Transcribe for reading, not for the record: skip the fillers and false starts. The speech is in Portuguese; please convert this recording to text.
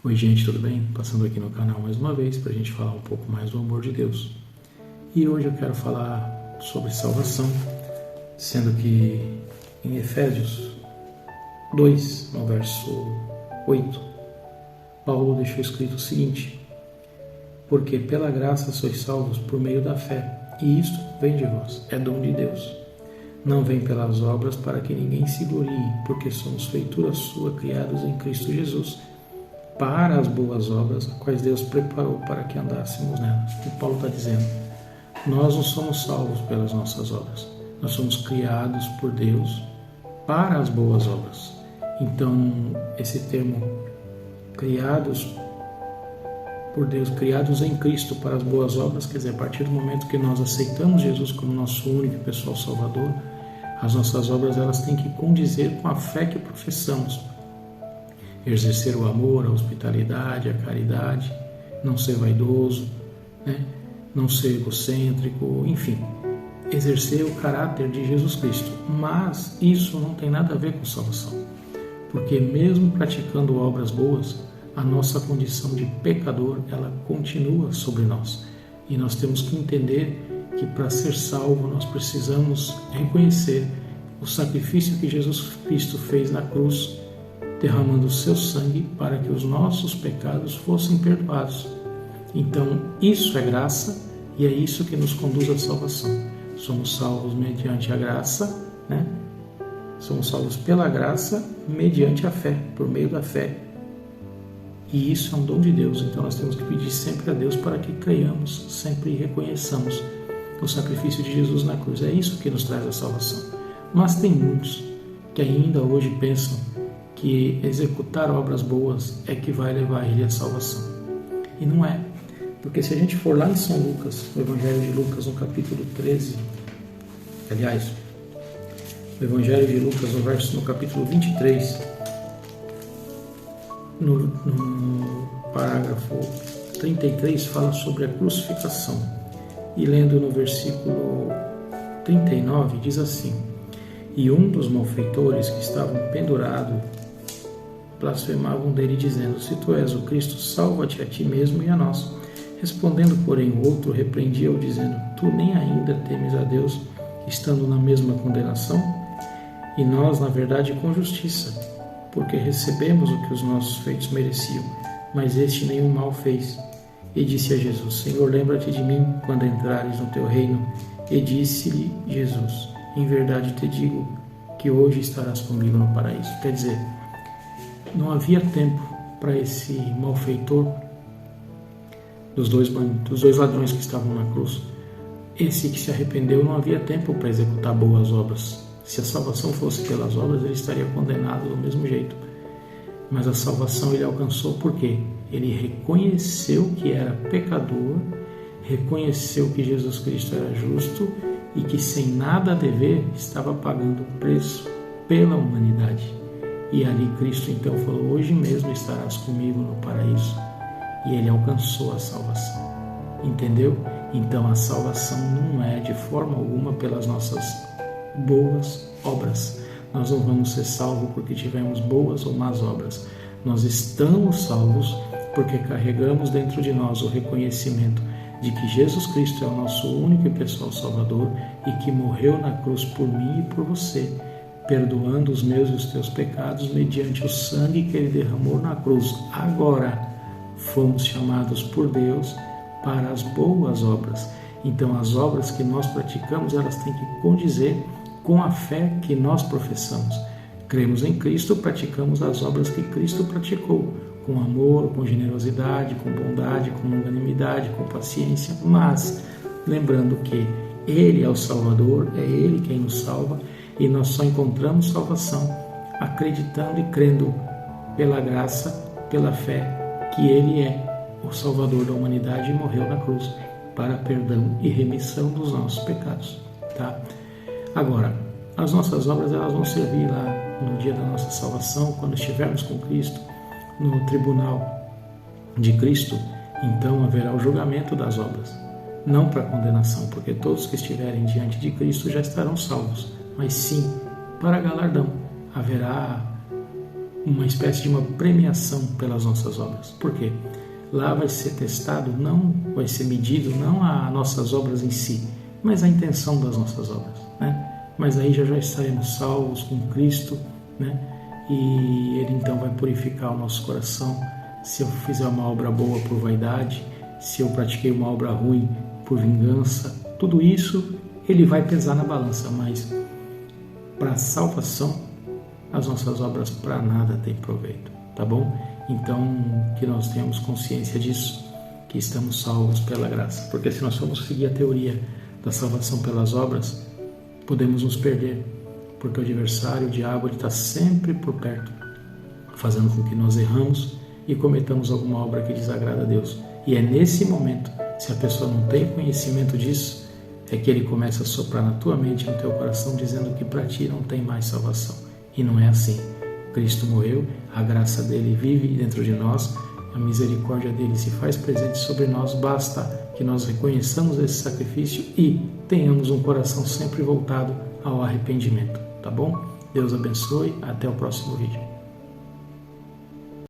Oi gente, tudo bem? Passando aqui no canal mais uma vez para a gente falar um pouco mais do amor de Deus. E hoje eu quero falar sobre salvação, sendo que em Efésios 2, no verso 8, Paulo deixou escrito o seguinte: porque pela graça sois salvos por meio da fé, e isto vem de vós, é dom de Deus. Não vem pelas obras para que ninguém se glorie, porque somos feitura sua, criados em Cristo Jesus, para as boas obras, as quais Deus preparou para que andássemos nelas. E Paulo está dizendo, nós não somos salvos pelas nossas obras, nós somos criados por Deus para as boas obras. Então, esse termo, criados por Deus, criados em Cristo para as boas obras, quer dizer, a partir do momento que nós aceitamos Jesus como nosso único e pessoal Salvador, as nossas obras elas têm que condizer com a fé que professamos. Exercer o amor, a hospitalidade, a caridade, não ser vaidoso, não ser egocêntrico, enfim, exercer o caráter de Jesus Cristo. Mas isso não tem nada a ver com salvação, porque mesmo praticando obras boas, a nossa condição de pecador, ela continua sobre nós. E nós temos que entender que para ser salvo nós precisamos reconhecer o sacrifício que Jesus Cristo fez na cruz, derramando o seu sangue para que os nossos pecados fossem perdoados. Então, isso é graça e é isso que nos conduz à salvação. Somos salvos mediante a graça, Somos salvos pela graça mediante a fé, por meio da fé. E isso é um dom de Deus, então nós temos que pedir sempre a Deus para que creiamos, sempre reconheçamos o sacrifício de Jesus na cruz. É isso que nos traz a salvação. Mas tem muitos que ainda hoje pensam que executar obras boas é que vai levar ele à salvação. E não é. Porque se a gente for lá em São Lucas, no Evangelho de Lucas, no capítulo 13, aliás, no Evangelho de Lucas, no capítulo 23, no parágrafo 33, fala sobre a crucificação. E lendo no versículo 39, diz assim: e um dos malfeitores que estavam pendurados blasfemavam dele, dizendo: se tu és o Cristo, salva-te a ti mesmo e a nós. Respondendo, porém, o outro repreendia-o, dizendo: tu nem ainda temes a Deus, estando na mesma condenação? E nós, na verdade, com justiça, porque recebemos o que os nossos feitos mereciam, mas este nenhum mal fez. E disse a Jesus: Senhor, lembra-te de mim quando entrares no teu reino. E disse-lhe Jesus: em verdade te digo que hoje estarás comigo no paraíso. Quer dizer, não havia tempo para esse malfeitor dos dois ladrões que estavam na cruz. Esse que se arrependeu, não havia tempo para executar boas obras. Se a salvação fosse pelas obras, ele estaria condenado do mesmo jeito. Mas a salvação ele alcançou porque ele reconheceu que era pecador, reconheceu que Jesus Cristo era justo e que sem nada a dever estava pagando o preço pela humanidade. E ali Cristo então falou: hoje mesmo estarás comigo no paraíso. E ele alcançou a salvação. Entendeu? Então a salvação não é de forma alguma pelas nossas boas obras. Nós não vamos ser salvos porque tivemos boas ou más obras. Nós estamos salvos porque carregamos dentro de nós o reconhecimento de que Jesus Cristo é o nosso único e pessoal Salvador e que morreu na cruz por mim e por você, perdoando os meus e os teus pecados mediante o sangue que ele derramou na cruz. Agora fomos chamados por Deus para as boas obras. Então as obras que nós praticamos, elas têm que condizer com a fé que nós professamos. Cremos em Cristo, praticamos as obras que Cristo praticou, com amor, com generosidade, com bondade, com longanimidade, com paciência, mas lembrando que Ele é o Salvador, é Ele quem nos salva, e nós só encontramos salvação acreditando e crendo pela graça, pela fé, que Ele é o Salvador da humanidade e morreu na cruz para perdão e remissão dos nossos pecados. Tá? Agora, as nossas obras elas vão servir lá no dia da nossa salvação, quando estivermos com Cristo, no tribunal de Cristo. Então haverá o julgamento das obras, não para condenação, porque todos que estiverem diante de Cristo já estarão salvos, mas sim para galardão. Haverá uma espécie de uma premiação pelas nossas obras. Por quê? Lá vai ser testado, não vai ser medido, não as nossas obras em si, mas a intenção das nossas obras, né? Mas aí já estaremos salvos com Cristo, né? E Ele então vai purificar o nosso coração. Se eu fizer uma obra boa por vaidade, se eu pratiquei uma obra ruim por vingança, tudo isso Ele vai pesar na balança, mas para a salvação, as nossas obras para nada têm proveito, tá bom? Então, que nós tenhamos consciência disso, que estamos salvos pela graça. Porque se nós formos seguir a teoria da salvação pelas obras, podemos nos perder, porque o adversário, o diabo, ele está sempre por perto, fazendo com que nós erramos e cometamos alguma obra que desagrada a Deus. E é nesse momento, se a pessoa não tem conhecimento disso, é que ele começa a soprar na tua mente, no teu coração, dizendo que para ti não tem mais salvação. E não é assim. Cristo morreu, a graça dele vive dentro de nós, a misericórdia dele se faz presente sobre nós, basta que nós reconheçamos esse sacrifício e tenhamos um coração sempre voltado ao arrependimento, tá bom? Deus abençoe, até o próximo vídeo.